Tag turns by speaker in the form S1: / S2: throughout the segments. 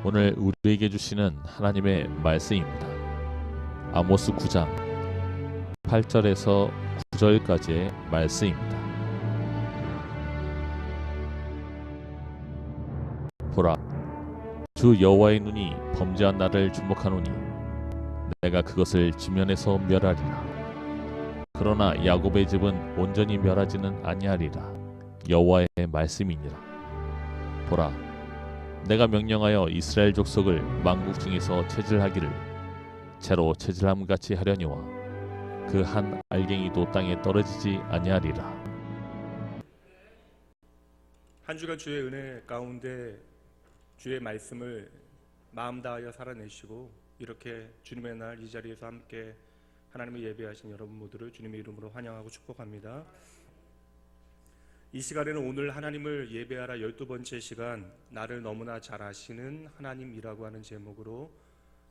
S1: 오늘 우리에게 주시는 하나님의 말씀입니다. 아모스 9장 8절에서 9절까지의 말씀입니다. 보라, 주 여호와의 눈이 범죄한 나를 주목하노니 내가 그것을 지면에서 멸하리라. 그러나 야곱의 집은 온전히 멸하지는 아니하리라. 여호와의 말씀이니라. 보라, 내가 명령하여 이스라엘 족속을 만국 중에서 체질하기를 채로 체질함 같이 하려니와 그 한 알갱이도 땅에 떨어지지 아니하리라.
S2: 한 주간 주의 은혜 가운데 주의 말씀을 마음 다하여 살아내시고 이렇게 주님의 날 이 자리에서 함께 하나님을 예배하신 여러분 모두를 주님의 이름으로 환영하고 축복합니다. 이 시간에는 오늘 하나님을 예배하라 12번째 시간, 나를 너무나 잘 아시는 하나님이라고 하는 제목으로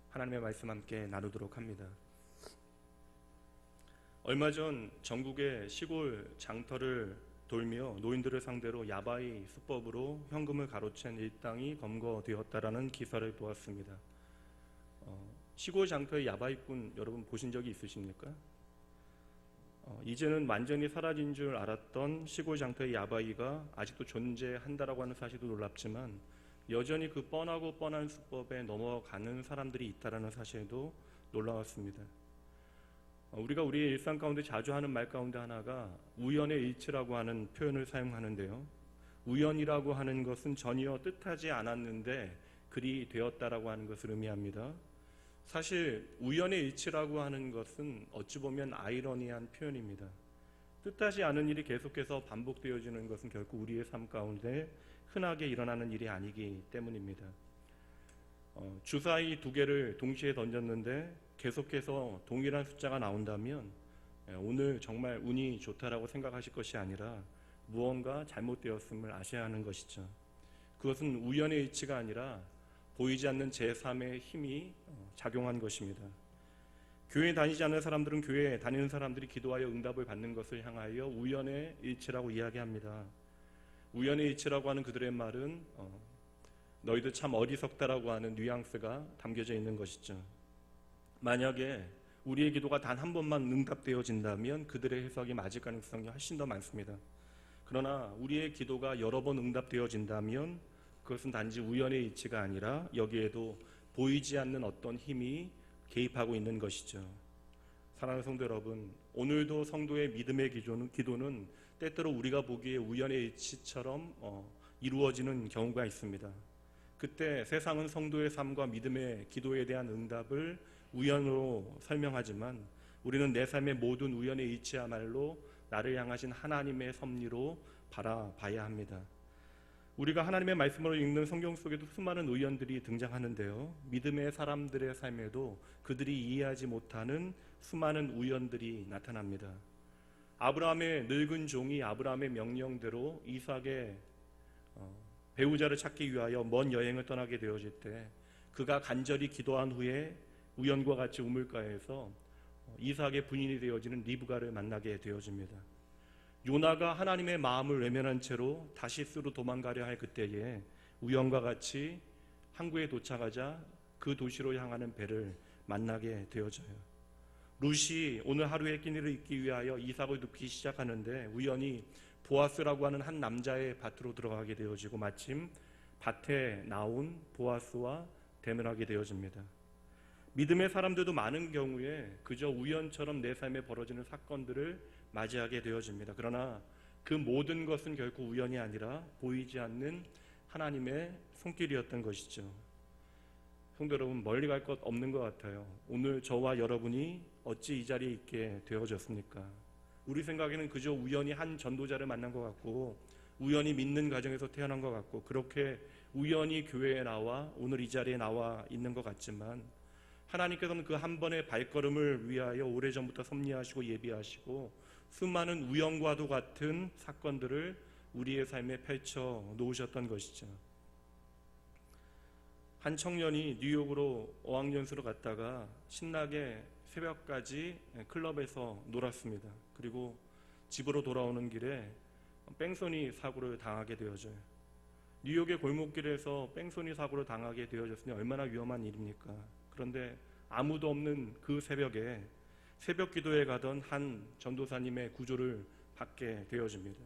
S2: 하나님의 말씀 함께 나누도록 합니다. 얼마 전 전국의 시골 장터를 돌며 노인들을 상대로 야바이 수법으로 현금을 가로챈 일당이 검거되었다라는 기사를 보았습니다. 시골 장터의 야바이꾼 여러분 보신 적이 있으십니까? 이제는 완전히 사라진 줄 알았던 시골 장터의 야바이가 아직도 존재한다라고 하는 사실도 놀랍지만 여전히 그 뻔한 수법에 넘어가는 사람들이 있다라는 사실도 놀라웠습니다. 우리가 우리의 일상 가운데 자주 하는 말 가운데 하나가 우연의 일치라고 하는 표현을 사용하는데요. 우연이라고 하는 것은 전혀 뜻하지 않았는데 그리 되었다라고 하는 것을 의미합니다. 사실 우연의 일치라고 하는 것은 어찌 보면 아이러니한 표현입니다. 뜻하지 않은 일이 계속해서 반복되어지는 것은 결코 우리의 삶 가운데 흔하게 일어나는 일이 아니기 때문입니다. 주사위 2개를 동시에 던졌는데 계속해서 동일한 숫자가 나온다면 오늘 정말 운이 좋다라고 생각하실 것이 아니라 무언가 잘못되었음을 아셔야 하는 것이죠. 그것은 우연의 일치가 아니라 보이지 않는 제3의 힘이 작용한 것입니다. 교회에 다니지 않는 사람들은 교회에 다니는 사람들이 기도하여 응답을 받는 것을 향하여 우연의 일치라고 이야기합니다. 우연의 일치라고 하는 그들의 말은 너희들 참 어리석다라고 하는 뉘앙스가 담겨져 있는 것이죠. 만약에 우리의 기도가 단 한 번만 응답되어진다면 그들의 해석이 맞을 가능성이 훨씬 더 많습니다. 그러나 우리의 기도가 여러 번 응답되어진다면 그것은 단지 우연의 일치가 아니라 여기에도 보이지 않는 어떤 힘이 개입하고 있는 것이죠. 사랑하는 성도 여러분, 오늘도 성도의 믿음의 기도는 때때로 우리가 보기에 우연의 일치처럼 이루어지는 경우가 있습니다. 그때 세상은 성도의 삶과 믿음의 기도에 대한 응답을 우연으로 설명하지만 우리는 내 삶의 모든 우연의 일치야말로 나를 향하신 하나님의 섭리로 바라봐야 합니다. 우리가 하나님의 말씀으로 읽는 성경 속에도 수많은 우연들이 등장하는데요. 믿음의 사람들의 삶에도 그들이 이해하지 못하는 수많은 우연들이 나타납니다. 아브라함의 늙은 종이 아브라함의 명령대로 이삭의 배우자를 찾기 위하여 먼 여행을 떠나게 되어질 때 그가 간절히 기도한 후에 우연과 같이 우물가에서 이삭의 부인이 되어지는 리브가를 만나게 되어집니다. 요나가 하나님의 마음을 외면한 채로 다시스로 도망가려 할 그때에 우연과 같이 항구에 도착하자 그 도시로 향하는 배를 만나게 되어져요. 룻이 오늘 하루의 끼니를 잊기 위하여 이삭을 눕기 시작하는데 우연히 보아스라고 하는 한 남자의 밭으로 들어가게 되어지고 마침 밭에 나온 보아스와 대면하게 되어집니다. 믿음의 사람들도 많은 경우에 그저 우연처럼 내 삶에 벌어지는 사건들을 맞이하게 되어집니다. 그러나 그 모든 것은 결코 우연이 아니라 보이지 않는 하나님의 손길이었던 것이죠. 성도 여러분, 멀리 갈 것 없는 것 같아요. 오늘 저와 여러분이 어찌 이 자리에 있게 되어졌습니까? 우리 생각에는 그저 우연히 한 전도자를 만난 것 같고 우연히 믿는 가정에서 태어난 것 같고 그렇게 우연히 교회에 나와 오늘 이 자리에 나와 있는 것 같지만 하나님께서는 그 한 번의 발걸음을 위하여 오래전부터 섭리하시고 예비하시고 수많은 우연과도 같은 사건들을 우리의 삶에 펼쳐 놓으셨던 것이죠. 한 청년이 뉴욕으로 어학연수로 갔다가 신나게 새벽까지 클럽에서 놀았습니다. 그리고 집으로 돌아오는 길에 뺑소니 사고를 당하게 되어져요. 뉴욕의 골목길에서 뺑소니 사고를 당하게 되어졌으니 얼마나 위험한 일입니까? 그런데 아무도 없는 그 새벽에 새벽 기도에 가던 한 전도사님의 구조를 받게 되어집니다.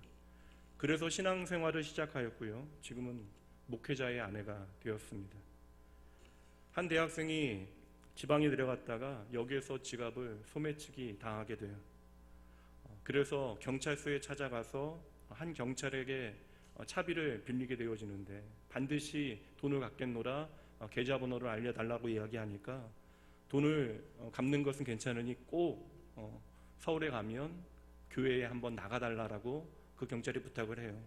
S2: 그래서 신앙생활을 시작하였고요. 지금은 목회자의 아내가 되었습니다. 한 대학생이 지방에 내려갔다가 여기에서 지갑을 소매치기 당하게 돼요. 그래서 경찰서에 찾아가서 한 경찰에게 차비를 빌리게 되어지는데 반드시 돈을 갚겠노라 계좌번호를 알려달라고 이야기하니까 돈을 갚는 것은 괜찮으니 꼭 서울에 가면 교회에 한번 나가달라고 그 경찰이 부탁을 해요.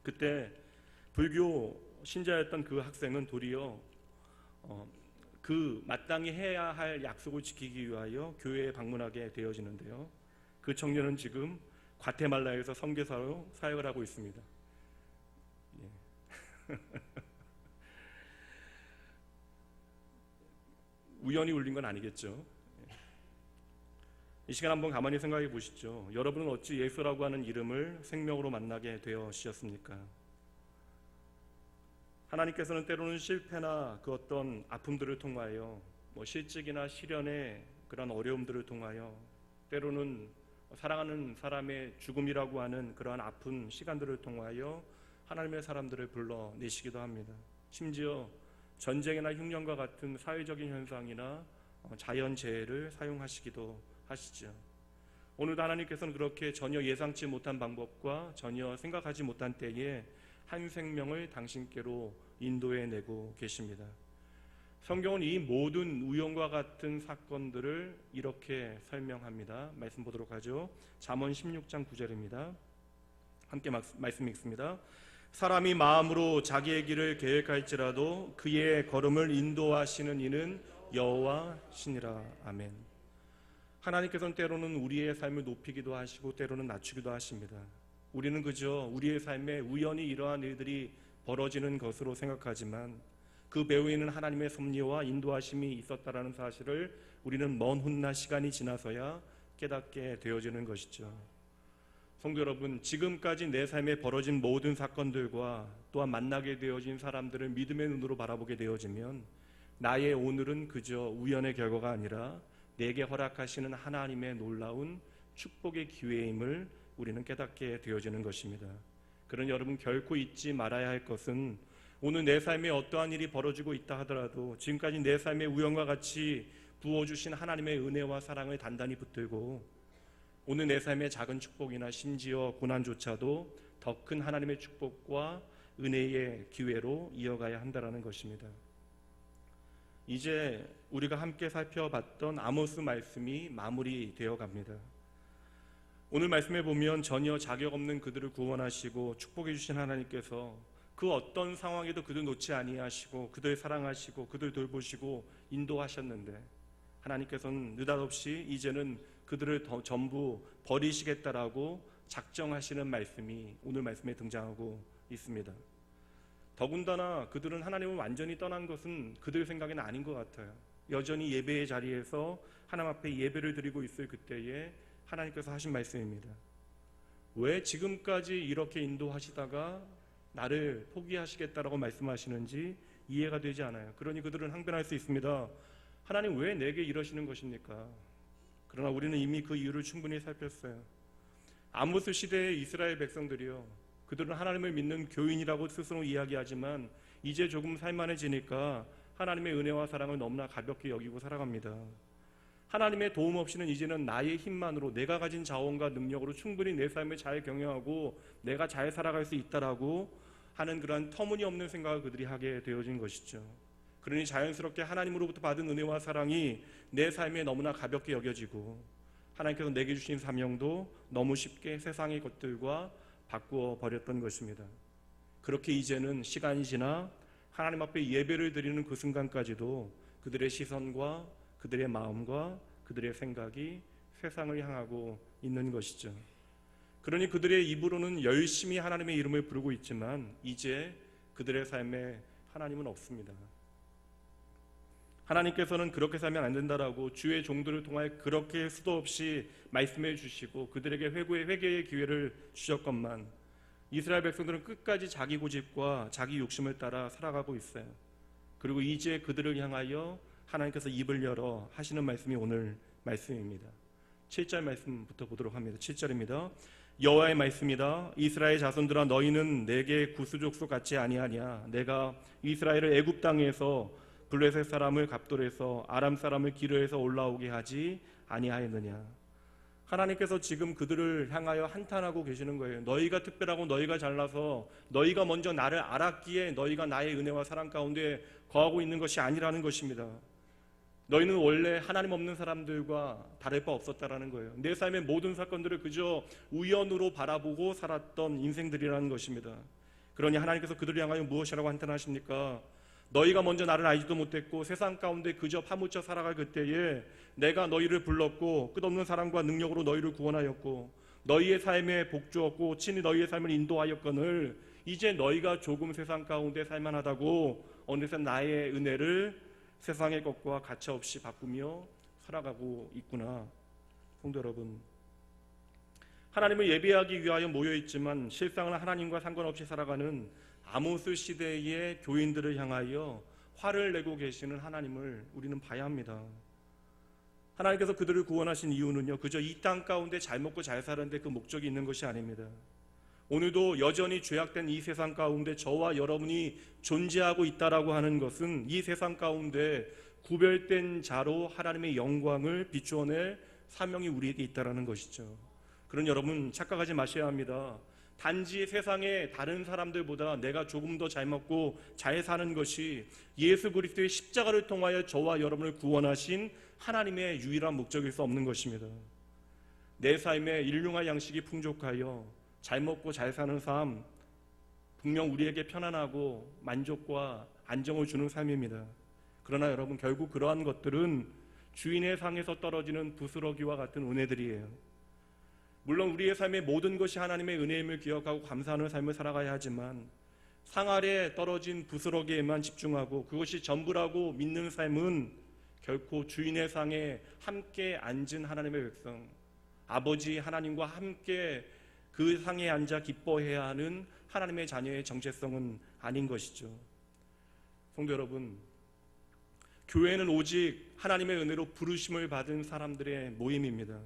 S2: 그때 불교 신자였던 그 학생은 도리어 그 마땅히 해야 할 약속을 지키기 위하여 교회에 방문하게 되어지는데요. 그 청년은 지금 과테말라에서 선교사로 사역을 하고 있습니다. 예. 우연히 울린 건 아니겠죠. 이 시간 한번 가만히 생각해 보시죠. 여러분은 어찌 예수라고 하는 이름을 생명으로 만나게 되었습니까? 하나님께서는 때로는 실패나 그 어떤 아픔들을 통하여 실직이나 시련의 그런 어려움들을 통하여 때로는 사랑하는 사람의 죽음이라고 하는 그러한 아픈 시간들을 통하여 하나님의 사람들을 불러내시기도 합니다. 심지어 전쟁이나 흉년과 같은 사회적인 현상이나 자연재해를 사용하시기도 하시죠. 오늘도 하나님께서는 그렇게 전혀 예상치 못한 방법과 전혀 생각하지 못한 때에 한 생명을 당신께로 인도해내고 계십니다. 성경은 이 모든 우연과 같은 사건들을 이렇게 설명합니다. 말씀 보도록 하죠. 잠언 16장 9절입니다. 함께 말씀 읽습니다. 사람이 마음으로 자기의 길을 계획할지라도 그의 걸음을 인도하시는 이는 여호와시니라. 아멘. 하나님께서는 때로는 우리의 삶을 높이기도 하시고 때로는 낮추기도 하십니다. 우리는 그저 우리의 삶에 우연히 이러한 일들이 벌어지는 것으로 생각하지만 그 배후에는 하나님의 섭리와 인도하심이 있었다라는 사실을 우리는 먼 훗날 시간이 지나서야 깨닫게 되어지는 것이죠. 성도 여러분, 지금까지 내 삶에 벌어진 모든 사건들과 또한 만나게 되어진 사람들을 믿음의 눈으로 바라보게 되어지면 나의 오늘은 그저 우연의 결과가 아니라 내게 허락하시는 하나님의 놀라운 축복의 기회임을 우리는 깨닫게 되어지는 것입니다. 그러니 여러분, 결코 잊지 말아야 할 것은 오늘 내 삶에 어떠한 일이 벌어지고 있다 하더라도 지금까지 내 삶에 우연과 같이 부어주신 하나님의 은혜와 사랑을 단단히 붙들고 오늘 내 삶의 작은 축복이나 심지어 고난조차도 더 큰 하나님의 축복과 은혜의 기회로 이어가야 한다는 것입니다. 이제 우리가 함께 살펴봤던 아모스 말씀이 마무리되어 갑니다. 오늘 말씀에 보면 전혀 자격 없는 그들을 구원하시고 축복해 주신 하나님께서 그 어떤 상황에도 그들 놓지 아니하시고 그들 사랑하시고 그들 돌보시고 인도하셨는데 하나님께서는 느닷없이 이제는 그들을 전부 버리시겠다라고 작정하시는 말씀이 오늘 말씀에 등장하고 있습니다. 더군다나 그들은 하나님을 완전히 떠난 것은 그들 생각에는 아닌 것 같아요. 여전히 예배의 자리에서 하나님 앞에 예배를 드리고 있을 그때에 하나님께서 하신 말씀입니다. 왜 지금까지 이렇게 인도하시다가 나를 포기하시겠다라고 말씀하시는지 이해가 되지 않아요. 그러니 그들은 항변할 수 있습니다. 하나님 왜 내게 이러시는 것입니까? 그러나 우리는 이미 그 이유를 충분히 살폈어요. 아모스 시대의 이스라엘 백성들이요, 그들은 하나님을 믿는 교인이라고 스스로 이야기하지만 이제 조금 살만해지니까 하나님의 은혜와 사랑을 너무나 가볍게 여기고 살아갑니다. 하나님의 도움 없이는 이제는 나의 힘만으로 내가 가진 자원과 능력으로 충분히 내 삶을 잘 경영하고 내가 잘 살아갈 수 있다라고 하는 그러한 터무니없는 생각을 그들이 하게 되어진 것이죠. 그러니 자연스럽게 하나님으로부터 받은 은혜와 사랑이 내 삶에 너무나 가볍게 여겨지고 하나님께서 내게 주신 사명도 너무 쉽게 세상의 것들과 바꾸어 버렸던 것입니다. 그렇게 이제는 시간이 지나 하나님 앞에 예배를 드리는 그 순간까지도 그들의 시선과 그들의 마음과 그들의 생각이 세상을 향하고 있는 것이죠. 그러니 그들의 입으로는 열심히 하나님의 이름을 부르고 있지만 이제 그들의 삶에 하나님은 없습니다. 하나님께서는 그렇게 살면 안 된다라고 주의 종들을 통하여 그렇게 수도 없이 말씀해 주시고 그들에게 회개의 기회를 주셨건만 이스라엘 백성들은 끝까지 자기 고집과 자기 욕심을 따라 살아가고 있어요. 그리고 이제 그들을 향하여 하나님께서 입을 열어 하시는 말씀이 오늘 말씀입니다. 7절 말씀부터 보도록 합니다. 7절입니다. 여호와의 말씀이다. 이스라엘 자손들아, 너희는 내게 구수족속 같지 아니하냐. 내가 이스라엘을 애굽 땅에서 블레셋 사람을 갑돌에서 아람 사람을 기르에서 올라오게 하지 아니하였느냐. 하나님께서 지금 그들을 향하여 한탄하고 계시는 거예요. 너희가 특별하고 너희가 잘나서 너희가 먼저 나를 알았기에 너희가 나의 은혜와 사랑 가운데 거하고 있는 것이 아니라는 것입니다. 너희는 원래 하나님 없는 사람들과 다를 바 없었다라는 거예요. 내 삶의 모든 사건들을 그저 우연으로 바라보고 살았던 인생들이라는 것입니다. 그러니 하나님께서 그들을 향하여 무엇이라고 한탄하십니까? 너희가 먼저 나를 알지도 못했고 세상 가운데 그저 파묻혀 살아갈 그때에 내가 너희를 불렀고 끝없는 사랑과 능력으로 너희를 구원하였고 너희의 삶에 복주었고 친히 너희의 삶을 인도하였거늘 이제 너희가 조금 세상 가운데 살만하다고 어느새 나의 은혜를 세상의 것과 가차없이 바꾸며 살아가고 있구나. 성도 여러분, 하나님을 예배하기 위하여 모여있지만 실상은 하나님과 상관없이 살아가는 아모스 시대의 교인들을 향하여 화를 내고 계시는 하나님을 우리는 봐야 합니다. 하나님께서 그들을 구원하신 이유는요, 그저 이 땅 가운데 잘 먹고 잘 사는데 그 목적이 있는 것이 아닙니다. 오늘도 여전히 죄악된 이 세상 가운데 저와 여러분이 존재하고 있다라고 하는 것은 이 세상 가운데 구별된 자로 하나님의 영광을 비추어낼 사명이 우리에게 있다라는 것이죠. 그런 여러분 착각하지 마셔야 합니다. 단지 세상의 다른 사람들보다 내가 조금 더 잘 먹고 잘 사는 것이 예수 그리스도의 십자가를 통하여 저와 여러분을 구원하신 하나님의 유일한 목적일 수 없는 것입니다. 내 삶에 일용할 양식이 풍족하여 잘 먹고 잘 사는 삶, 분명 우리에게 편안하고 만족과 안정을 주는 삶입니다. 그러나 여러분, 결국 그러한 것들은 주인의 상에서 떨어지는 부스러기와 같은 은혜들이에요. 물론 우리의 삶의 모든 것이 하나님의 은혜임을 기억하고 감사하는 삶을 살아가야 하지만 상 아래 떨어진 부스러기에만 집중하고 그것이 전부라고 믿는 삶은 결코 주인의 상에 함께 앉은 하나님의 백성, 아버지 하나님과 함께 그 상에 앉아 기뻐해야 하는 하나님의 자녀의 정체성은 아닌 것이죠. 성도 여러분, 교회는 오직 하나님의 은혜로 부르심을 받은 사람들의 모임입니다.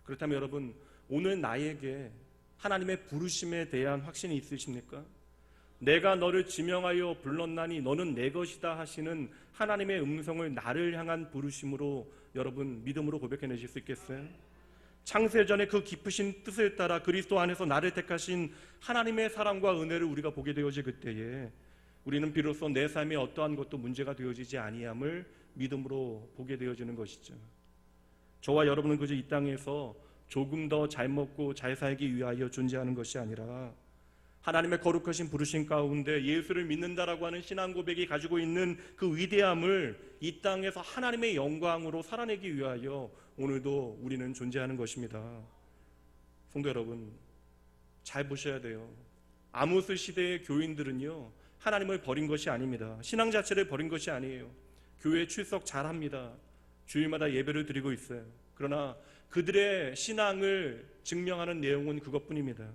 S2: 그렇다면 여러분, 오늘 나에게 하나님의 부르심에 대한 확신이 있으십니까? 내가 너를 지명하여 불렀나니 너는 내 것이다 하시는 하나님의 음성을 나를 향한 부르심으로 여러분 믿음으로 고백해내실 수 있겠어요? 창세전에 그 깊으신 뜻을 따라 그리스도 안에서 나를 택하신 하나님의 사랑과 은혜를 우리가 보게 되어질 그때에 우리는 비로소 내 삶에 어떠한 것도 문제가 되어지지 아니함을 믿음으로 보게 되어지는 것이죠. 저와 여러분은 그저 이 땅에서 조금 더 잘 먹고 잘 살기 위하여 존재하는 것이 아니라 하나님의 거룩하신 부르심 가운데 예수를 믿는다라고 하는 신앙 고백이 가지고 있는 그 위대함을 이 땅에서 하나님의 영광으로 살아내기 위하여 오늘도 우리는 존재하는 것입니다. 성도 여러분, 잘 보셔야 돼요. 아모스 시대의 교인들은요, 하나님을 버린 것이 아닙니다. 신앙 자체를 버린 것이 아니에요. 교회에 출석 잘합니다. 주일마다 예배를 드리고 있어요. 그러나 그들의 신앙을 증명하는 내용은 그것뿐입니다.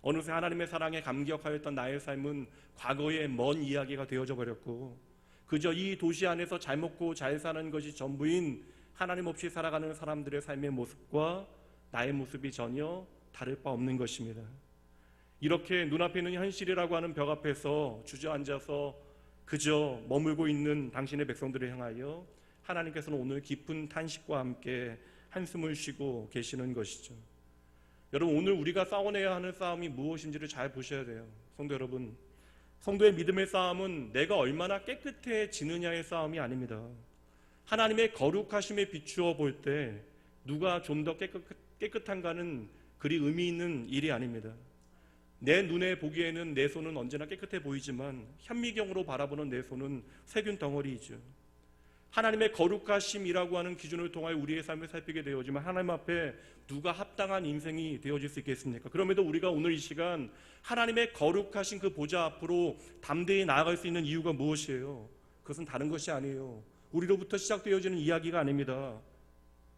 S2: 어느새 하나님의 사랑에 감격하였던 나의 삶은 과거의 먼 이야기가 되어져 버렸고 그저 이 도시 안에서 잘 먹고 잘 사는 것이 전부인 하나님 없이 살아가는 사람들의 삶의 모습과 나의 모습이 전혀 다를 바 없는 것입니다. 이렇게 눈앞에 있는 현실이라고 하는 벽 앞에서 주저앉아서 그저 머물고 있는 당신의 백성들을 향하여 하나님께서는 오늘 깊은 탄식과 함께 한숨을 쉬고 계시는 것이죠. 여러분, 오늘 우리가 싸워내야 하는 싸움이 무엇인지를 잘 보셔야 돼요. 성도 여러분, 성도의 믿음의 싸움은 내가 얼마나 깨끗해지느냐의 싸움이 아닙니다. 하나님의 거룩하심에 비추어 볼 때 누가 좀 더 깨끗한가는 그리 의미 있는 일이 아닙니다. 내 눈에 보기에는 내 손은 언제나 깨끗해 보이지만 현미경으로 바라보는 내 손은 세균 덩어리이죠. 하나님의 거룩하심이라고 하는 기준을 통하여 우리의 삶을 살피게 되어지만 하나님 앞에 누가 합당한 인생이 되어질 수 있겠습니까? 그럼에도 우리가 오늘 이 시간 하나님의 거룩하신 그 보좌 앞으로 담대히 나아갈 수 있는 이유가 무엇이에요? 그것은 다른 것이 아니에요. 우리로부터 시작되어지는 이야기가 아닙니다.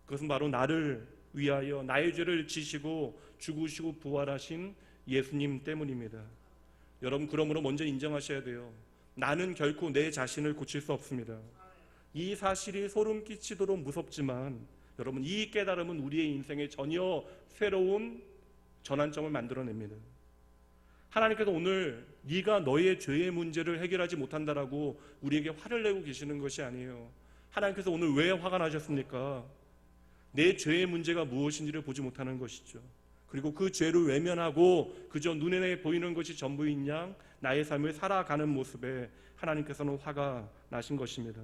S2: 그것은 바로 나를 위하여 나의 죄를 지시고 죽으시고 부활하신 예수님 때문입니다. 여러분, 그러므로 먼저 인정하셔야 돼요. 나는 결코 내 자신을 고칠 수 없습니다. 이 사실이 소름 끼치도록 무섭지만 여러분, 이 깨달음은 우리의 인생에 전혀 새로운 전환점을 만들어냅니다. 하나님께서 오늘 네가 너의 죄의 문제를 해결하지 못한다라고 우리에게 화를 내고 계시는 것이 아니에요. 하나님께서 오늘 왜 화가 나셨습니까? 내 죄의 문제가 무엇인지를 보지 못하는 것이죠. 그리고 그 죄를 외면하고 그저 눈에 보이는 것이 전부인 양 나의 삶을 살아가는 모습에 하나님께서는 화가 나신 것입니다.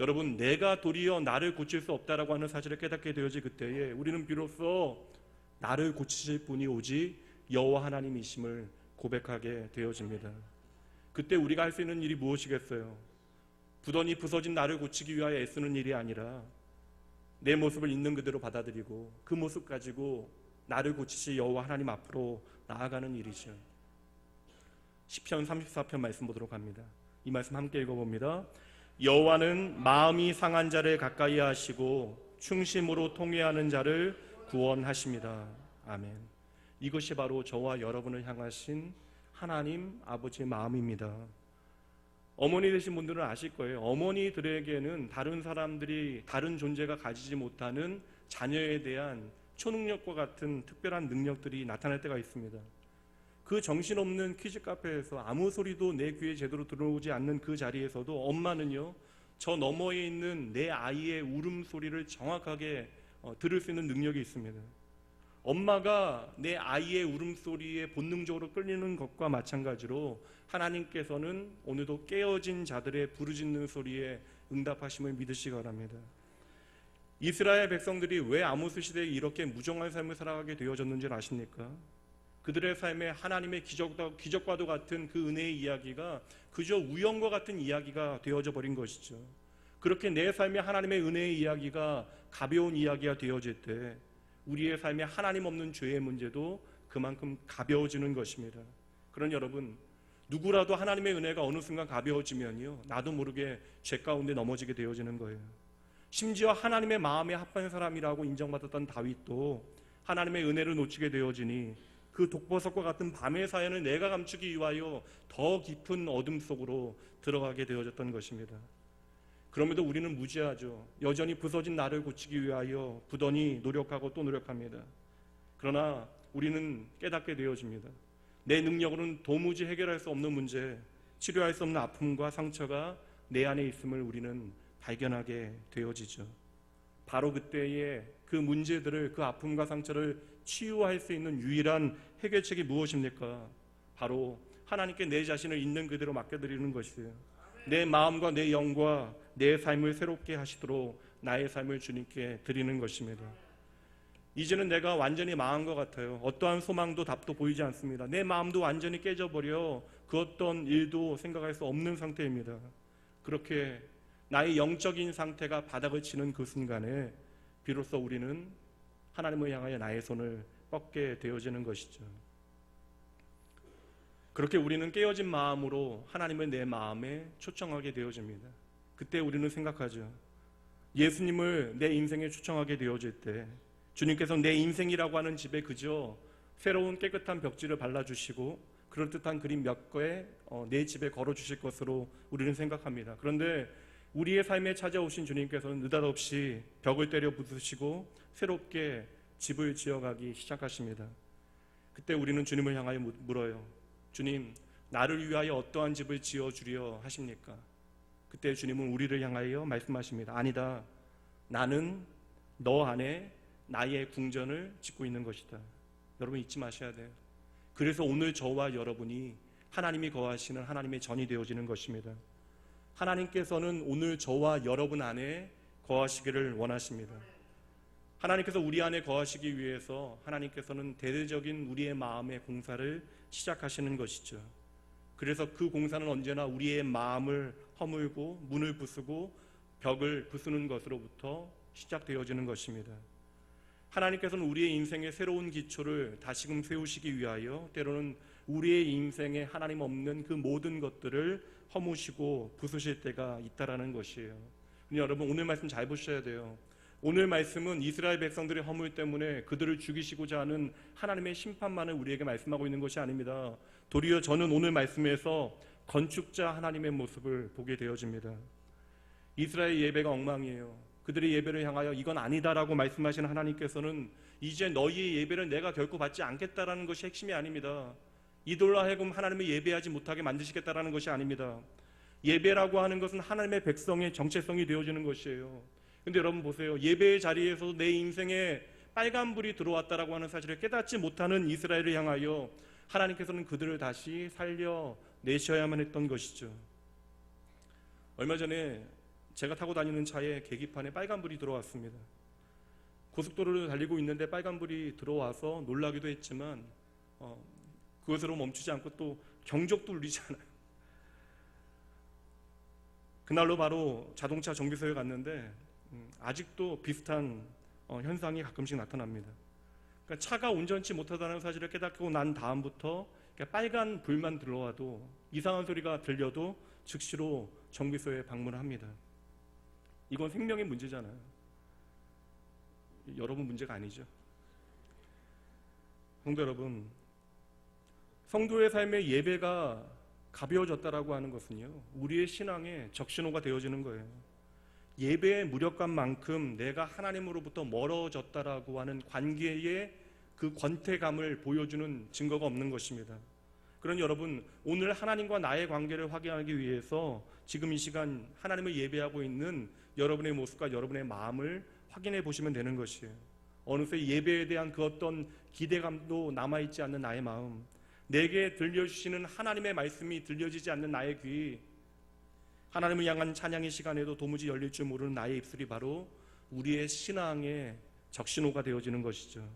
S2: 여러분, 내가 도리어 나를 고칠 수 없다라고 하는 사실을 깨닫게 되어지 그때에 우리는 비로소 나를 고치실 분이 오직 여호와 하나님이심을 고백하게 되어집니다. 그때 우리가 할 수 있는 일이 무엇이겠어요? 부더니 부서진 나를 고치기 위하여 애쓰는 일이 아니라 내 모습을 있는 그대로 받아들이고 그 모습 가지고 나를 고치실 여호와 하나님 앞으로 나아가는 일이죠. 시편 34편 말씀 보도록 합니다. 이 말씀 함께 읽어봅니다. 여호와는 마음이 상한 자를 가까이 하시고 충심으로 통회하는 자를 구원하십니다. 아멘. 이것이 바로 저와 여러분을 향하신 하나님 아버지의 마음입니다. 어머니 되신 분들은 아실 거예요. 어머니들에게는 다른 사람들이, 다른 존재가 가지지 못하는 자녀에 대한 초능력과 같은 특별한 능력들이 나타날 때가 있습니다. 그 정신없는 퀴즈 카페에서 아무 소리도 내 귀에 제대로 들어오지 않는 그 자리에서도 엄마는요, 저 너머에 있는 내 아이의 울음소리를 정확하게 들을 수 있는 능력이 있습니다. 엄마가 내 아이의 울음소리에 본능적으로 끌리는 것과 마찬가지로 하나님께서는 오늘도 깨어진 자들의 부르짖는 소리에 응답하심을 믿으시기 바랍니다. 이스라엘 백성들이 왜 아모스 시대에 이렇게 무정한 삶을 살아가게 되어졌는지 아십니까? 그들의 삶에 하나님의 기적과도 같은 그 은혜의 이야기가 그저 우연과 같은 이야기가 되어져 버린 것이죠. 그렇게 내 삶에 하나님의 은혜의 이야기가 가벼운 이야기가 되어질 때 우리의 삶에 하나님 없는 죄의 문제도 그만큼 가벼워지는 것입니다. 그런 여러분, 누구라도 하나님의 은혜가 어느 순간 가벼워지면요, 나도 모르게 죄 가운데 넘어지게 되어지는 거예요. 심지어 하나님의 마음에 합한 사람이라고 인정받았던 다윗도 하나님의 은혜를 놓치게 되어지니 그 독버섯과 같은 밤의 사연을 내가 감추기 위하여 더 깊은 어둠 속으로 들어가게 되어졌던 것입니다. 그럼에도 우리는 무지하죠. 여전히 부서진 나를 고치기 위하여 부단히 노력하고 또 노력합니다. 그러나 우리는 깨닫게 되어집니다. 내 능력으로는 도무지 해결할 수 없는 문제, 치료할 수 없는 아픔과 상처가 내 안에 있음을 우리는 발견하게 되어지죠. 바로 그때에 그 문제들을, 그 아픔과 상처를 치유할 수 있는 유일한 해결책이 무엇입니까? 바로 하나님께 내 자신을 있는 그대로 맡겨드리는 것이에요. 내 마음과 내 영과 내 삶을 새롭게 하시도록 나의 삶을 주님께 드리는 것입니다. 이제는 내가 완전히 망한 것 같아요. 어떠한 소망도 답도 보이지 않습니다. 내 마음도 완전히 깨져버려 그 어떤 일도 생각할 수 없는 상태입니다. 그렇게 나의 영적인 상태가 바닥을 치는 그 순간에 비로소 우리는 하나님을 향하여 나의 손을 뻗게 되어지는 것이죠. 그렇게 우리는 깨어진 마음으로 하나님을 내 마음에 초청하게 되어집니다. 그때 우리는 생각하죠. 예수님을 내 인생에 초청하게 되어질 때 주님께서 내 인생이라고 하는 집에 그저 새로운 깨끗한 벽지를 발라주시고 그럴듯한 그림 몇 개에 내 집에 걸어주실 것으로 우리는 생각합니다. 그런데 우리의 삶에 찾아오신 주님께서는 느닷없이 벽을 때려 부수시고 새롭게 집을 지어가기 시작하십니다. 그때 우리는 주님을 향하여 물어요. 주님, 나를 위하여 어떠한 집을 지어주려 하십니까? 그때 주님은 우리를 향하여 말씀하십니다. 아니다. 나는 너 안에 나의 궁전을 짓고 있는 것이다. 여러분 잊지 마셔야 돼요. 그래서 오늘 저와 여러분이 하나님이 거하시는 하나님의 전이 되어지는 것입니다. 하나님께서는 오늘 저와 여러분 안에 거하시기를 원하십니다. 하나님께서 우리 안에 거하시기 위해서 하나님께서는 대대적인 우리의 마음의 공사를 시작하시는 것이죠. 그래서 그 공사는 언제나 우리의 마음을 허물고 문을 부수고 벽을 부수는 것으로부터 시작되어지는 것입니다. 하나님께서는 우리의 인생의 새로운 기초를 다시금 세우시기 위하여 때로는 우리의 인생에 하나님 없는 그 모든 것들을 허무시고 부수실 때가 있다라는 것이에요. 여러분 오늘 말씀 잘 보셔야 돼요. 오늘 말씀은 이스라엘 백성들의 허물 때문에 그들을 죽이시고자 하는 하나님의 심판만을 우리에게 말씀하고 있는 것이 아닙니다. 도리어 저는 오늘 말씀에서 건축자 하나님의 모습을 보게 되어집니다. 이스라엘 예배가 엉망이에요. 그들의 예배를 향하여 이건 아니다라고 말씀하시는 하나님께서는 이제 너희의 예배를 내가 결코 받지 않겠다라는 것이 핵심이 아닙니다. 이들로 하여금 하나님을 예배하지 못하게 만드시겠다라는 것이 아닙니다. 예배라고 하는 것은 하나님의 백성의 정체성이 되어지는 것이에요. 근데 여러분 보세요. 예배의 자리에서 내 인생에 빨간불이 들어왔다라고 하는 사실을 깨닫지 못하는 이스라엘을 향하여 하나님께서는 그들을 다시 살려내셔야만 했던 것이죠. 얼마 전에 제가 타고 다니는 차에 계기판에 빨간불이 들어왔습니다. 고속도로를 달리고 있는데 빨간불이 들어와서 놀라기도 했지만 그것으로 멈추지 않고 또 경적도 울리잖아요. 그날로 바로 자동차 정비소에 갔는데 아직도 비슷한 현상이 가끔씩 나타납니다. 그러니까 차가 온전치 못하다는 사실을 깨닫고 난 다음부터 빨간 불만 들어와도 이상한 소리가 들려도 즉시로 정비소에 방문을 합니다. 이건 생명의 문제잖아요. 여러분 문제가 아니죠. 성도 여러분, 성도의 삶의 예배가 가벼워졌다라고 하는 것은요, 우리의 신앙의 적신호가 되어지는 거예요. 예배의 무력감만큼 내가 하나님으로부터 멀어졌다라고 하는 관계의 그 권태감을 보여주는 증거가 없는 것입니다. 그러니 여러분, 오늘 하나님과 나의 관계를 확인하기 위해서 지금 이 시간 하나님을 예배하고 있는 여러분의 모습과 여러분의 마음을 확인해 보시면 되는 것이에요. 어느새 예배에 대한 그 어떤 기대감도 남아있지 않는 나의 마음, 내게 들려주시는 하나님의 말씀이 들려지지 않는 나의 귀, 하나님을 향한 찬양의 시간에도 도무지 열릴 줄 모르는 나의 입술이 바로 우리의 신앙의 적신호가 되어지는 것이죠.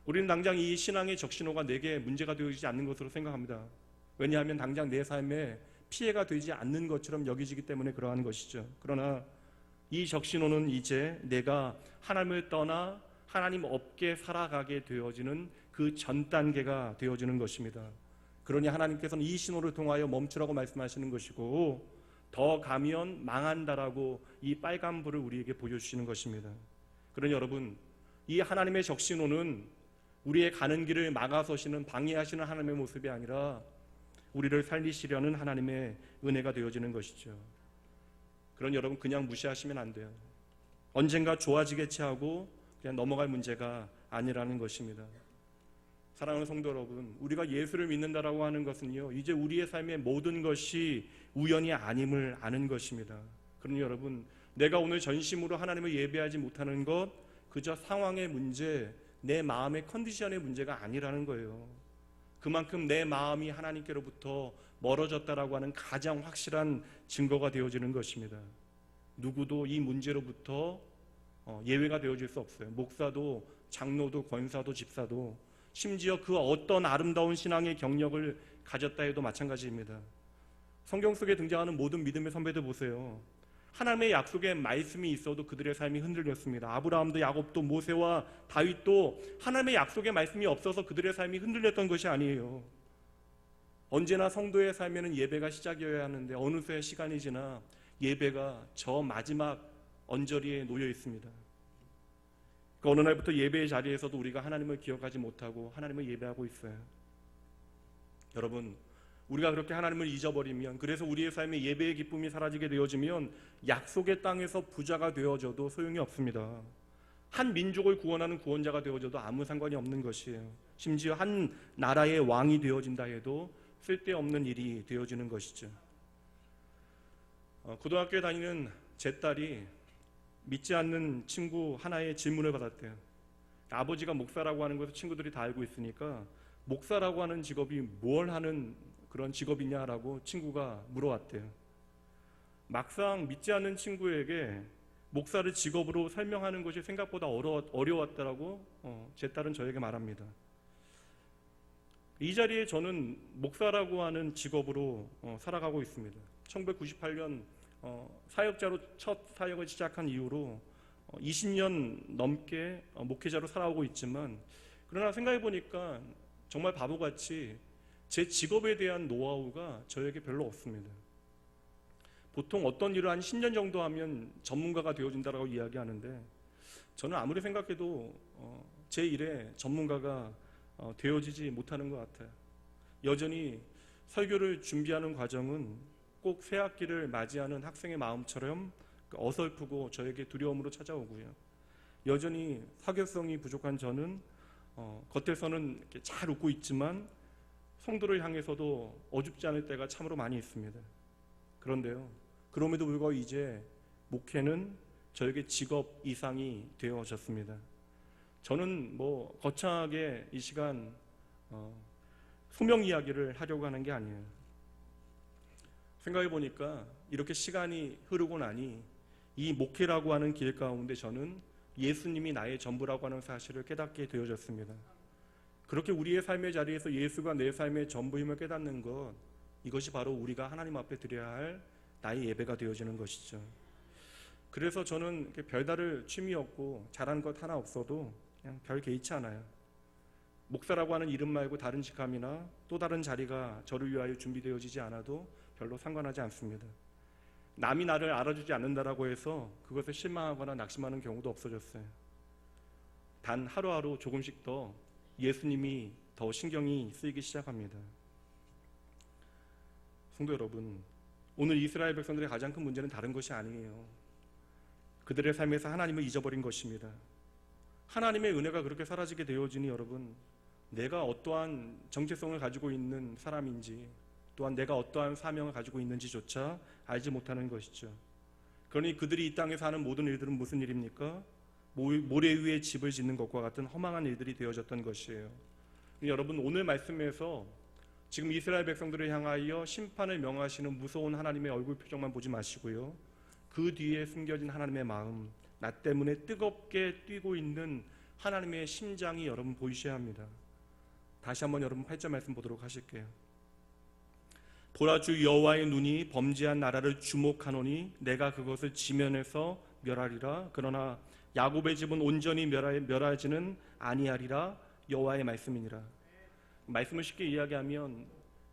S2: 우리는 당장 이 신앙의 적신호가 내게 문제가 되어지지 않는 것으로 생각합니다. 왜냐하면 당장 내 삶에 피해가 되지 않는 것처럼 여기지기 때문에 그러한 것이죠. 그러나 이 적신호는 이제 내가 하나님을 떠나 하나님 없게 살아가게 되어지는 그 전 단계가 되어지는 것입니다. 그러니 하나님께서는 이 신호를 통하여 멈추라고 말씀하시는 것이고, 더 가면 망한다라고 이 빨간불을 우리에게 보여주시는 것입니다. 그러니 여러분, 이 하나님의 적신호는 우리의 가는 길을 막아서시는 방해하시는 하나님의 모습이 아니라 우리를 살리시려는 하나님의 은혜가 되어지는 것이죠. 그러니 여러분, 그냥 무시하시면 안 돼요. 언젠가 좋아지겠지 하고 그냥 넘어갈 문제가 아니라는 것입니다. 사랑하는 성도 여러분, 우리가 예수를 믿는다라고 하는 것은요, 이제 우리의 삶의 모든 것이 우연이 아님을 아는 것입니다. 그러니 여러분, 내가 오늘 전심으로 하나님을 예배하지 못하는 것, 그저 상황의 문제, 내 마음의 컨디션의 문제가 아니라는 거예요. 그만큼 내 마음이 하나님께로부터 멀어졌다라고 하는 가장 확실한 증거가 되어지는 것입니다. 누구도 이 문제로부터 예외가 되어질 수 없어요. 목사도, 장로도, 권사도, 집사도, 심지어 그 어떤 아름다운 신앙의 경력을 가졌다 해도 마찬가지입니다. 성경 속에 등장하는 모든 믿음의 선배들 보세요. 하나님의 약속의 말씀이 있어도 그들의 삶이 흔들렸습니다. 아브라함도, 야곱도, 모세와 다윗도 하나님의 약속의 말씀이 없어서 그들의 삶이 흔들렸던 것이 아니에요. 언제나 성도의 삶에는 예배가 시작이어야 하는데 어느새 시간이 지나 예배가 저 마지막 언저리에 놓여 있습니다. 그 어느 날부터 예배의 자리에서도 우리가 하나님을 기억하지 못하고 하나님을 예배하고 있어요. 여러분, 우리가 그렇게 하나님을 잊어버리면, 그래서 우리의 삶에 예배의 기쁨이 사라지게 되어지면 약속의 땅에서 부자가 되어져도 소용이 없습니다. 한 민족을 구원하는 구원자가 되어져도 아무 상관이 없는 것이에요. 심지어 한 나라의 왕이 되어진다 해도 쓸데없는 일이 되어지는 것이죠. 고등학교에 다니는 제 딸이 믿지 않는 친구 하나의 질문을 받았대요. 아버지가 목사라고 하는 것을 친구들이 다 알고 있으니까 목사라고 하는 직업이 뭘 하는 그런 직업이냐라고 친구가 물어왔대요. 막상 믿지 않는 친구에게 목사를 직업으로 설명하는 것이 생각보다 어려웠다라고 제 딸은 저에게 말합니다. 이 자리에 저는 목사라고 하는 직업으로 살아가고 있습니다. 1998년 사역자로 첫 사역을 시작한 이후로 20년 넘게 목회자로 살아오고 있지만, 그러나 생각해 보니까 정말 바보같이 제 직업에 대한 노하우가 저에게 별로 없습니다. 보통 어떤 일을 한 10년 정도 하면 전문가가 되어진다고 이야기하는데, 저는 아무리 생각해도 제 일에 전문가가 되어지지 못하는 것 같아요. 여전히 설교를 준비하는 과정은 꼭 새학기를 맞이하는 학생의 마음처럼 어설프고 저에게 두려움으로 찾아오고요. 여전히 사교성이 부족한 저는 겉에서는 이렇게 잘 웃고 있지만 성도를 향해서도 어줍지 않을 때가 참으로 많이 있습니다. 그런데요, 그럼에도 불구하고 이제 목회는 저에게 직업 이상이 되어졌습니다. 저는 거창하게 이 시간 소명 이야기를 하려고 하는 게 아니에요. 생각해 보니까 이렇게 시간이 흐르고 나니 이 목회라고 하는 길 가운데 저는 예수님이 나의 전부라고 하는 사실을 깨닫게 되어졌습니다. 그렇게 우리의 삶의 자리에서 예수가 내 삶의 전부임을 깨닫는 것, 이것이 바로 우리가 하나님 앞에 드려야 할 나의 예배가 되어지는 것이죠. 그래서 저는 별다른 취미 없고 잘하는 것 하나 없어도 그냥 별 개의치 않아요. 목사라고 하는 이름 말고 다른 직함이나 또 다른 자리가 저를 위하여 준비되어지지 않아도 별로 상관하지 않습니다. 남이 나를 알아주지 않는다라고 해서 그것에 실망하거나 낙심하는 경우도 없어졌어요. 단 하루하루 조금씩 더 예수님이 더 신경이 쓰이기 시작합니다. 성도 여러분, 오늘 이스라엘 백성들의 가장 큰 문제는 다른 것이 아니에요. 그들의 삶에서 하나님을 잊어버린 것입니다. 하나님의 은혜가 그렇게 사라지게 되어지니 여러분, 내가 어떠한 정체성을 가지고 있는 사람인지, 또한 내가 어떠한 사명을 가지고 있는지조차 알지 못하는 것이죠. 그러니 그들이 이 땅에서 하는 모든 일들은 무슨 일입니까? 모래 위에 집을 짓는 것과 같은 허망한 일들이 되어졌던 것이에요. 여러분, 오늘 말씀에서 지금 이스라엘 백성들을 향하여 심판을 명하시는 무서운 하나님의 얼굴 표정만 보지 마시고요, 그 뒤에 숨겨진 하나님의 마음, 나 때문에 뜨겁게 뛰고 있는 하나님의 심장이 여러분 보이셔야 합니다. 다시 한번 여러분 8절 말씀 보도록 하실게요. 보라, 주 여호와의 눈이 범죄한 나라를 주목하노니 내가 그것을 지면에서 멸하리라. 그러나 야곱의 집은 온전히 멸하지는 아니하리라. 여호와의 말씀이니라. 말씀을 쉽게 이야기하면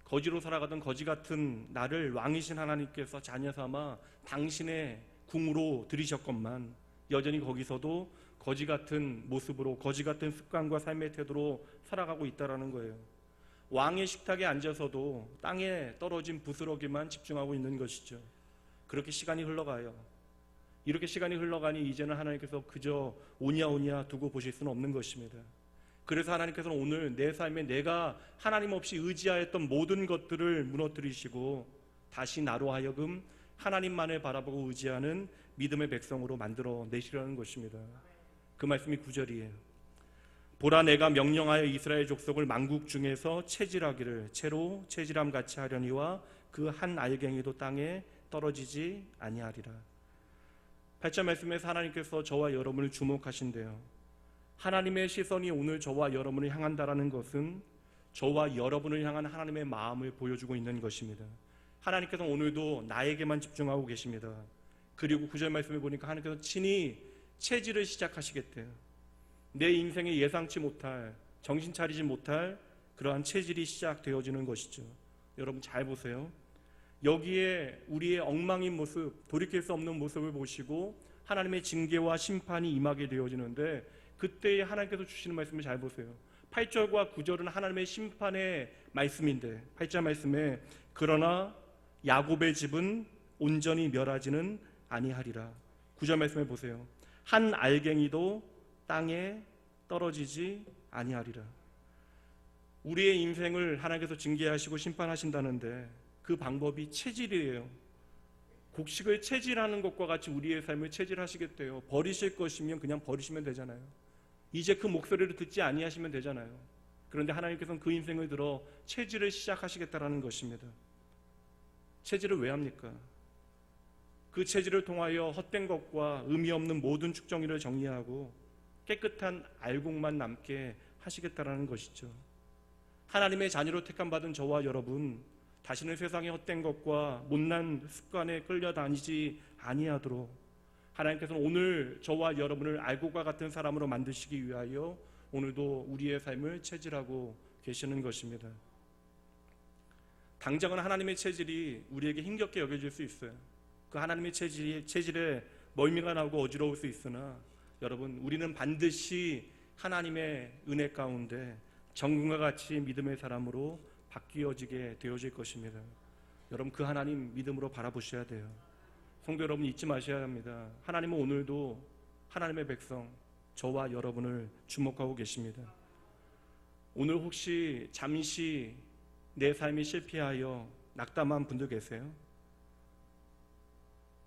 S2: 거지로 살아가던 거지 같은 나를 왕이신 하나님께서 자녀 삼아 당신의 궁으로 들이셨건만 여전히 거기서도 거지 같은 모습으로, 거지 같은 습관과 삶의 태도로 살아가고 있다라는 거예요. 왕의 식탁에 앉아서도 땅에 떨어진 부스러기만 집중하고 있는 것이죠. 그렇게 시간이 흘러가요. 이렇게 시간이 흘러가니 이제는 하나님께서 그저 오냐 두고 보실 수는 없는 것입니다. 그래서 하나님께서는 오늘 내 삶에 내가 하나님 없이 의지하였던 모든 것들을 무너뜨리시고 다시 나로 하여금 하나님만을 바라보고 의지하는 믿음의 백성으로 만들어 내시려는 것입니다. 그 말씀이 9절이에요. 보라, 내가 명령하여 이스라엘 족속을 만국 중에서 체질하기를 채로 체질함 같이 하려니와 그 한 알갱이도 땅에 떨어지지 아니하리라. 8절 말씀에서 하나님께서 저와 여러분을 주목하신대요. 하나님의 시선이 오늘 저와 여러분을 향한다라는 것은 저와 여러분을 향한 하나님의 마음을 보여주고 있는 것입니다. 하나님께서 오늘도 나에게만 집중하고 계십니다. 그리고 9절 말씀에 보니까 하나님께서 친히 체질을 시작하시겠대요. 내 인생에 예상치 못할, 정신 차리지 못할 그러한 체질이 시작되어지는 것이죠. 여러분 잘 보세요. 여기에 우리의 엉망인 모습, 돌이킬 수 없는 모습을 보시고 하나님의 징계와 심판이 임하게 되어지는데, 그때에 하나님께서 주시는 말씀을 잘 보세요. 8절과 9절은 하나님의 심판의 말씀인데 8절 말씀에 그러나 야곱의 집은 온전히 멸하지는 아니하리라. 9절 말씀에 보세요. 한 알갱이도 땅에 떨어지지 아니하리라. 우리의 인생을 하나님께서 징계하시고 심판하신다는데 그 방법이 체질이에요. 곡식을 체질하는 것과 같이 우리의 삶을 체질하시겠대요. 버리실 것이면 그냥 버리시면 되잖아요. 이제 그 목소리를 듣지 아니하시면 되잖아요. 그런데 하나님께서는 그 인생을 들어 체질을 시작하시겠다라는 것입니다. 체질을 왜 합니까? 그 체질을 통하여 헛된 것과 의미 없는 모든 축정이를 정리하고 깨끗한 알곡만 남게 하시겠다라는 것이죠. 하나님의 자녀로 택함받은 저와 여러분, 다시는 세상의 헛된 것과 못난 습관에 끌려다니지 아니하도록 하나님께서는 오늘 저와 여러분을 알곡과 같은 사람으로 만드시기 위하여 오늘도 우리의 삶을 체질하고 계시는 것입니다. 당장은 하나님의 체질이 우리에게 힘겹게 여겨질 수 있어요. 그 하나님의 체질에 멀미가 나고 어지러울 수 있으나 여러분, 우리는 반드시 하나님의 은혜 가운데 정금과 같이 믿음의 사람으로 바뀌어지게 되어질 것입니다. 여러분, 그 하나님 믿음으로 바라보셔야 돼요. 성도 여러분, 잊지 마셔야 합니다. 하나님은 오늘도 하나님의 백성 저와 여러분을 주목하고 계십니다. 오늘 혹시 잠시 내 삶이 실패하여 낙담한 분들 계세요?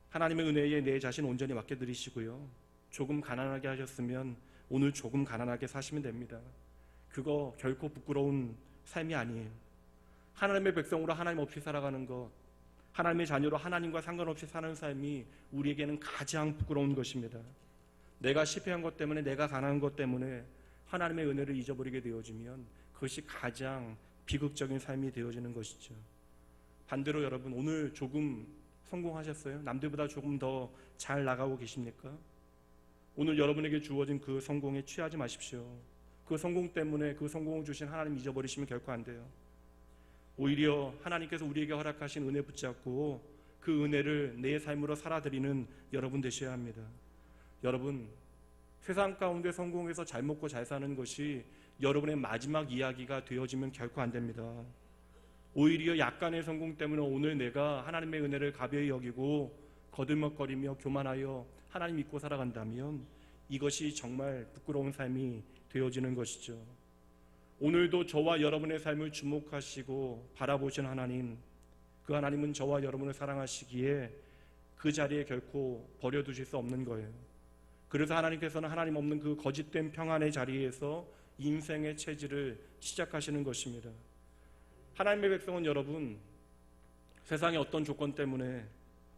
S2: 하나님의 은혜에 내 자신 온전히 맡겨드리시고요, 조금 가난하게 하셨으면 오늘 조금 가난하게 사시면 됩니다. 그거 결코 부끄러운 삶이 아니에요. 하나님의 백성으로 하나님 없이 살아가는 것, 하나님의 자녀로 하나님과 상관없이 사는 삶이 우리에게는 가장 부끄러운 것입니다. 내가 실패한 것 때문에, 내가 가난한 것 때문에 하나님의 은혜를 잊어버리게 되어지면 그것이 가장 비극적인 삶이 되어지는 것이죠. 반대로 여러분, 오늘 조금 성공하셨어요? 남들보다 조금 더 잘 나가고 계십니까? 오늘 여러분에게 주어진 그 성공에 취하지 마십시오. 그 성공 때문에 그 성공을 주신 하나님 잊어버리시면 결코 안 돼요. 오히려 하나님께서 우리에게 허락하신 은혜 붙잡고 그 은혜를 내 삶으로 살아드리는 여러분 되셔야 합니다. 여러분, 세상 가운데 성공해서 잘 먹고 잘 사는 것이 여러분의 마지막 이야기가 되어지면 결코 안 됩니다. 오히려 약간의 성공 때문에 오늘 내가 하나님의 은혜를 가벼이 여기고 거들먹거리며 교만하여 하나님 믿고 살아간다면 이것이 정말 부끄러운 삶이 되어지는 것이죠. 오늘도 저와 여러분의 삶을 주목하시고 바라보신 하나님, 그 하나님은 저와 여러분을 사랑하시기에 그 자리에 결코 버려두실 수 없는 거예요. 그래서 하나님께서는 하나님 없는 그 거짓된 평안의 자리에서 인생의 체질을 시작하시는 것입니다. 하나님의 백성은 여러분, 세상의 어떤 조건 때문에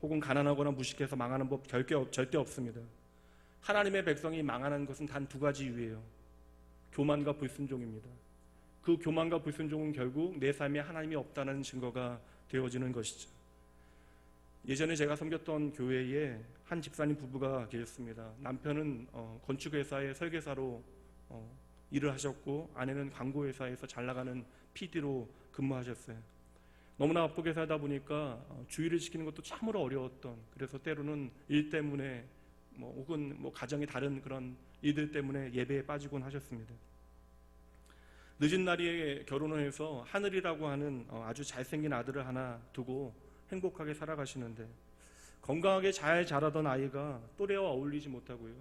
S2: 혹은 가난하거나 무식해서 망하는 법 절대 없습니다. 하나님의 백성이 망하는 것은 단 두 가지 이유예요. 교만과 불순종입니다. 그 교만과 불순종은 결국 내 삶에 하나님이 없다는 증거가 되어지는 것이죠. 예전에 제가 섬겼던 교회에 한 집사님 부부가 계셨습니다. 남편은 건축회사의 설계사로 일을 하셨고, 아내는 광고회사에서 잘 나가는 PD로 근무하셨어요. 너무나 바쁘게 살다 보니까 주의를 지키는 것도 참으로 어려웠던, 그래서 때로는 일 때문에 혹은 가정의 다른 그런 일들 때문에 예배에 빠지곤 하셨습니다. 늦은 나이에 결혼을 해서 하늘이라고 하는 아주 잘생긴 아들을 하나 두고 행복하게 살아가시는데, 건강하게 잘 자라던 아이가 또래와 어울리지 못하고요,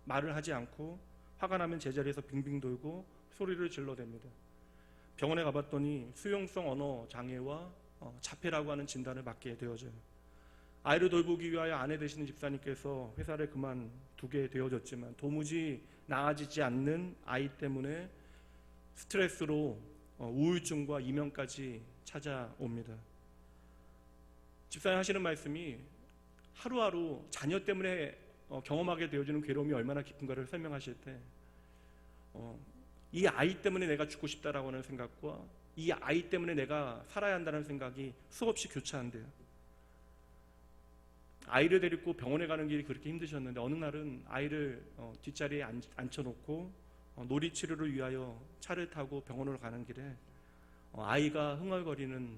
S2: 말을 하지 않고 화가 나면 제자리에서 빙빙 돌고 소리를 질러댑니다. 병원에 가봤더니 수용성 언어 장애와 자폐라고 하는 진단을 받게 되어져요. 아이를 돌보기 위하여 아내 되시는 집사님께서 회사를 그만두게 되어졌지만 도무지 나아지지 않는 아이 때문에 스트레스로 우울증과 이명까지 찾아옵니다. 집사님 하시는 말씀이 하루하루 자녀 때문에 경험하게 되어지는 괴로움이 얼마나 깊은가를 설명하실 때, 이 아이 때문에 내가 죽고 싶다라고 하는 생각과 이 아이 때문에 내가 살아야 한다는 생각이 수없이 교차한대요. 아이를 데리고 병원에 가는 길이 그렇게 힘드셨는데 어느 날은 아이를 뒷자리에 앉혀놓고 놀이치료를 위하여 차를 타고 병원으로 가는 길에 아이가 흥얼거리는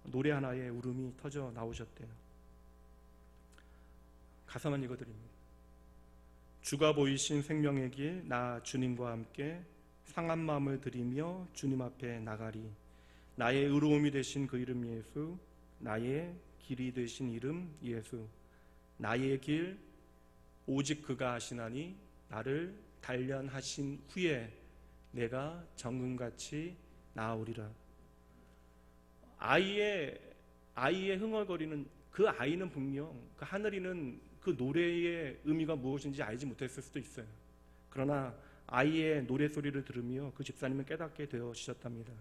S2: 노래 하나에 울음이 터져 나오셨대요. 가사만 읽어드립니다. 주가 보이신 생명의 길, 나 주님과 함께 상한 마음을 드리며 주님 앞에 나가리. 나의 의로움이 되신 그 이름 예수, 나의 길이 되신 이름 예수. 나의 길 오직 그가 하시나니 나를 단련하신 후에 내가 정금같이 나아오리라. 아이의 흥얼거리는 그 아이는 분명 그 하늘이는 그 노래의 의미가 무엇인지 알지 못했을 수도 있어요. 그러나 아이의 노래소리를 들으며 그 집사님은 깨닫게 되어지셨답니다.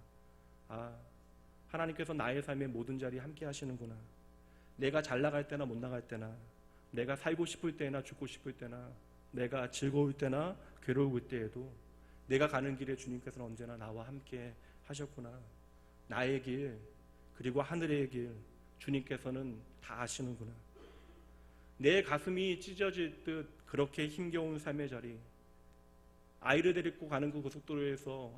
S2: 하나님께서 나의 삶의 모든 자리에 함께 하시는구나. 내가 잘 나갈 때나 못 나갈 때나, 내가 살고 싶을 때나 죽고 싶을 때나, 내가 즐거울 때나 괴로울 때에도 내가 가는 길에 주님께서는 언제나 나와 함께 하셨구나. 나의 길 그리고 하늘의 길 주님께서는 다 아시는구나. 내 가슴이 찢어질 듯 그렇게 힘겨운 삶의 자리, 아이를 데리고 가는 그 고속도로에서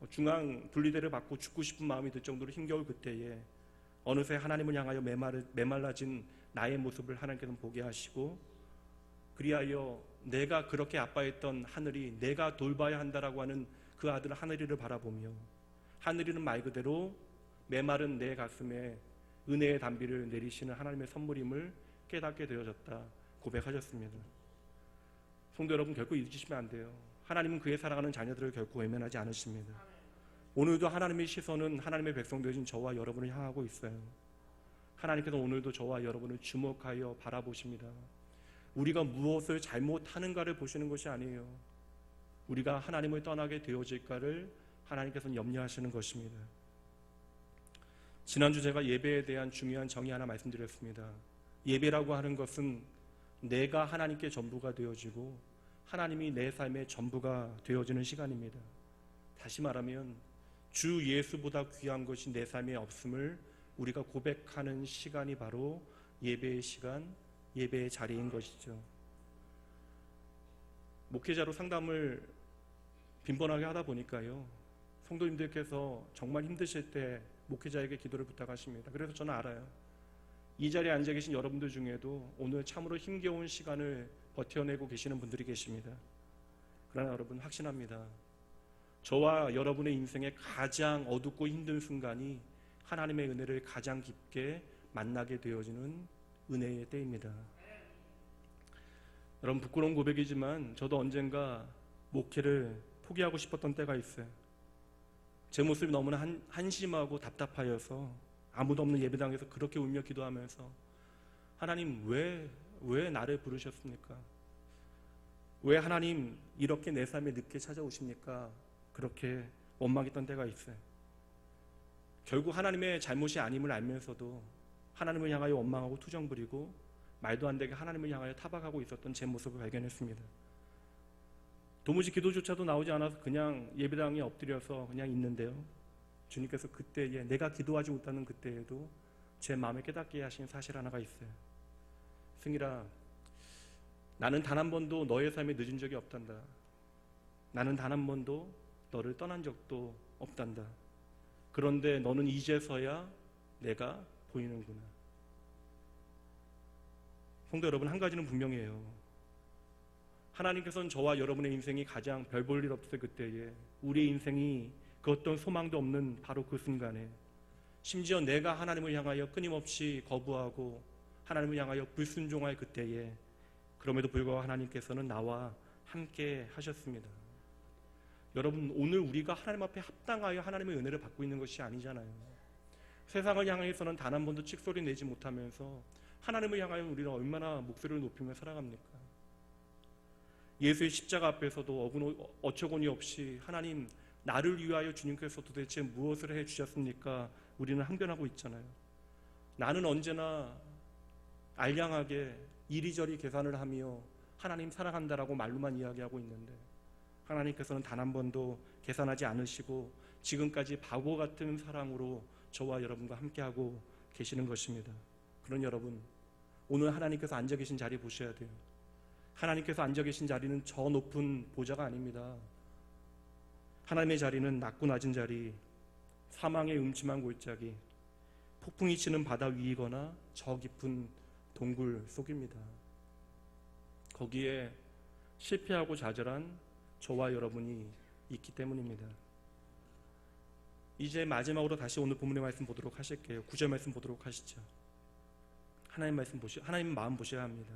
S2: 중앙 분리대를 받고 죽고 싶은 마음이 들 정도로 힘겨울 그때에 어느새 하나님을 향하여 메말라진 나의 모습을 하나님께서는 보게 하시고 그리하여 내가 그렇게 아파했던 하늘이 내가 돌봐야 한다라고 하는 그 아들 하늘이를 바라보며 하늘이는 말 그대로 메마른 내 가슴에 은혜의 단비를 내리시는 하나님의 선물임을 깨닫게 되어졌다 고백하셨습니다. 성도 여러분, 결코 잊으시면 안 돼요. 하나님은 그의 사랑하는 자녀들을 결코 외면하지 않으십니다. 오늘도 하나님의 시선은 하나님의 백성 되신 저와 여러분을 향하고 있어요. 하나님께서 오늘도 저와 여러분을 주목하여 바라보십니다. 우리가 무엇을 잘못하는가를 보시는 것이 아니에요. 우리가 하나님을 떠나게 되어질까를 하나님께서는 염려하시는 것입니다. 지난주 제가 예배에 대한 중요한 정의 하나 말씀드렸습니다. 예배라고 하는 것은 내가 하나님께 전부가 되어지고 하나님이 내 삶의 전부가 되어지는 시간입니다. 다시 말하면 주 예수보다 귀한 것이 내 삶에 없음을 우리가 고백하는 시간이 바로 예배의 시간, 예배의 자리인 것이죠. 목회자로 상담을 빈번하게 하다 보니까요, 성도님들께서 정말 힘드실 때 목회자에게 기도를 부탁하십니다. 그래서 저는 알아요. 이 자리에 앉아 계신 여러분들 중에도 오늘 참으로 힘겨운 시간을 버텨내고 계시는 분들이 계십니다. 그러나 여러분, 확신합니다. 저와 여러분의 인생의 가장 어둡고 힘든 순간이 하나님의 은혜를 가장 깊게 만나게 되어지는 은혜의 때입니다. 여러분, 부끄러운 고백이지만 저도 언젠가 목회를 포기하고 싶었던 때가 있어요. 제 모습이 너무나 한심하고 답답하여서 아무도 없는 예배당에서 그렇게 울며 기도하면서 하나님, 왜 나를 부르셨습니까? 왜 하나님 이렇게 내 삶에 늦게 찾아오십니까? 그렇게 원망했던 때가 있어요. 결국 하나님의 잘못이 아님을 알면서도 하나님을 향하여 원망하고 투정 부리고 말도 안 되게 하나님을 향하여 타박하고 있었던 제 모습을 발견했습니다. 도무지 기도조차도 나오지 않아서 그냥 예배당에 엎드려서 그냥 있는데요, 주님께서 그때에, 내가 기도하지 못하는 그때에도 제 마음에 깨닫게 하신 사실 하나가 있어요. 승일아, 나는 단 한 번도 너의 삶에 늦은 적이 없단다. 나는 단 한 번도 너를 떠난 적도 없단다. 그런데 너는 이제서야 내가 보이는구나. 성도 여러분, 한 가지는 분명해요. 하나님께서는 저와 여러분의 인생이 가장 별 볼 일 없을 그때에, 우리의 인생이 그 어떤 소망도 없는 바로 그 순간에, 심지어 내가 하나님을 향하여 끊임없이 거부하고 하나님을 향하여 불순종할 그때에, 그럼에도 불구하고 하나님께서는 나와 함께 하셨습니다. 여러분, 오늘 우리가 하나님 앞에 합당하여 하나님의 은혜를 받고 있는 것이 아니잖아요. 세상을 향해서는 단 한 번도 찍소리 내지 못하면서 하나님을 향하여 우리는 얼마나 목소리를 높이며 살아갑니까? 예수의 십자가 앞에서도 어처구니 없이 하나님, 나를 위하여 주님께서 도대체 무엇을 해주셨습니까? 우리는 항변하고 있잖아요. 나는 언제나 알량하게 이리저리 계산을 하며 하나님 사랑한다라고 말로만 이야기하고 있는데, 하나님께서는 단 한 번도 계산하지 않으시고 지금까지 바보 같은 사랑으로 저와 여러분과 함께하고 계시는 것입니다. 그런 여러분, 오늘 하나님께서 앉아 계신 자리 보셔야 돼요. 하나님께서 앉아 계신 자리는 저 높은 보좌가 아닙니다. 하나님의 자리는 낮고 낮은 자리, 사망의 음침한 골짜기, 폭풍이 치는 바다 위이거나 저 깊은 동굴 속입니다. 거기에 실패하고 좌절한 저와 여러분이 있기 때문입니다. 이제 마지막으로 다시 오늘 본문의 말씀 보도록 하실게요. 9절 말씀 보도록 하시죠. 하나님 마음 보셔야 합니다.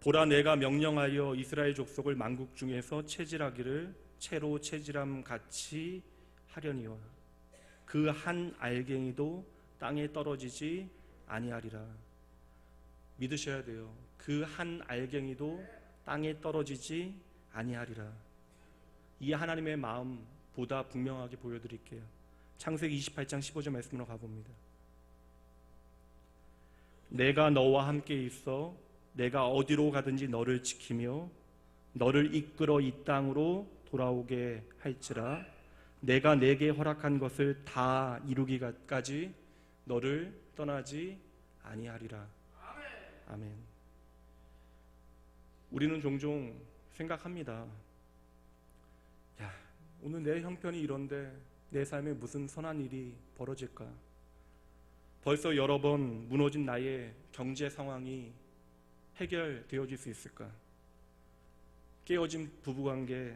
S2: 보라, 내가 명령하여 이스라엘 족속을 만국 중에서 체질하기를 채로 체질함 같이 하려니와 그 한 알갱이도 땅에 떨어지지 아니하리라. 믿으셔야 돼요. 그 한 알갱이도 땅에 떨어지지 아니하리라. 이 하나님의 마음 보다 분명하게 보여드릴게요. 창세기 28장 15절 말씀으로 가봅니다. 내가 너와 함께 있어 내가 어디로 가든지 너를 지키며 너를 이끌어 이 땅으로 돌아오게 할지라. 내가 내게 허락한 것을 다 이루기까지 너를 떠나지 아니하리라. 아멘. 우리는 종종 생각합니다. 야, 오늘 내 형편이 이런데 내 삶에 무슨 선한 일이 벌어질까? 벌써 여러 번 무너진 나의 경제 상황이 해결되어질 수 있을까? 깨어진 부부관계,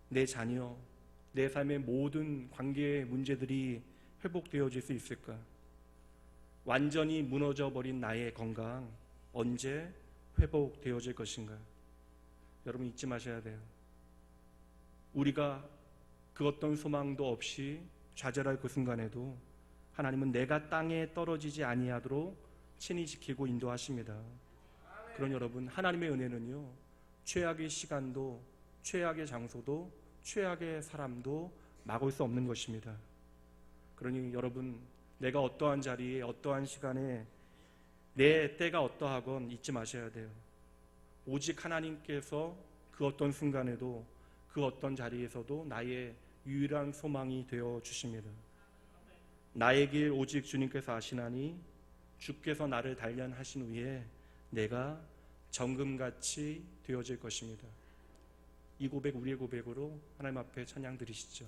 S2: 내 자녀, 내 삶의 모든 관계의 문제들이 회복되어질 수 있을까? 완전히 무너져버린 나의 건강 언제 회복되어질 것인가? 여러분 잊지 마셔야 돼요. 우리가 그 어떤 소망도 없이 좌절할 그 순간에도 하나님은 내가 땅에 떨어지지 아니하도록 친히 지키고 인도하십니다. 그런 여러분, 하나님의 은혜는요, 최악의 시간도, 최악의 장소도, 최악의 사람도 막을 수 없는 것입니다. 그러니 여러분, 내가 어떠한 자리에 어떠한 시간에 내 때가 어떠하건 잊지 마셔야 돼요. 오직 하나님께서 그 어떤 순간에도 그 어떤 자리에서도 나의 유일한 소망이 되어 주십니다. 나의 길 오직 주님께서 아시나니 주께서 나를 단련하신 후에 내가 정금같이 되어질 것입니다. 이 고백, 우리의 고백으로 하나님 앞에 찬양 드리시죠.